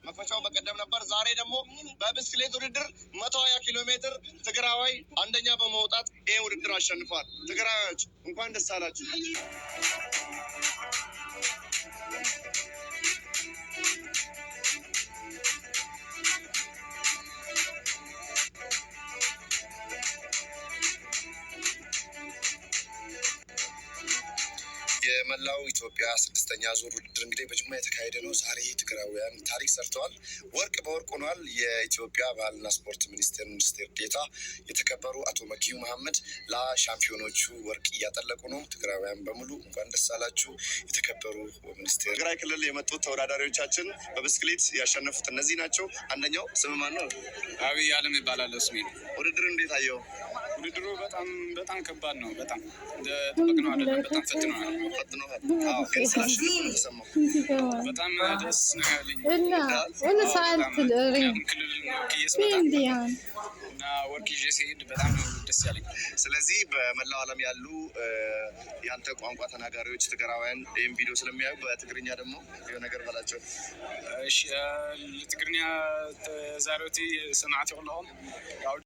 መክፈቻው በቀደም ነበር። ዛሬ ደግሞ በብስክሌት ውድድር 120 ኪሎ ሜትር ትግራዋይ አንደኛ በመውጣት ይሄ ውድድር አሸንፏል። ትግራዋዮች እንኳን ደስ አላችሁ። የመላው ኢትዮጵያ ስድስተኛ ዙር ውድድር እንግዲህ በጅማ የተካሄደ ነው። ዛሬ ትግራውያን ታሪክ ሰርተዋል። ወርቅ በወርቅ ሆኗል። የኢትዮጵያ ባህልና ስፖርት ሚኒስቴር ዴኤታ የተከበሩ አቶ መኪዩ መሐመድ ለሻምፒዮኖቹ ወርቅ እያጠለቁ ነው። ትግራውያን በሙሉ እንኳን ደስ አላችሁ። የተከበሩ ሚኒስቴር ትግራይ ክልል የመጡት ተወዳዳሪዎቻችን በብስክሌት ያሸነፉት እነዚህ ናቸው። አንደኛው ስም ማን ነው? አብይ አለም ይባላል። ስሜ ውድድር እንዴት አየው? ውድድሩ በጣም ከባድ ነው። በጣም እንደጠበቅነው አይደለም። በጣም ፈትነዋል። በጣም ደስ ነው ያለኝ እና ሰዓት እና ወርቅ ይዤ ሲሄድ በጣም ደስ ያለኝ። ስለዚህ በመላው ዓለም ያሉ የአንተ ቋንቋ ተናጋሪዎች ትግራውያን ይህም ቪዲዮ ስለሚያዩ በትግርኛ ደግሞ የሆነ ነገር በላቸው። እሺ ትግርኛ ተዛሮቲ ሰማዕት ይሁንልኩም። ያው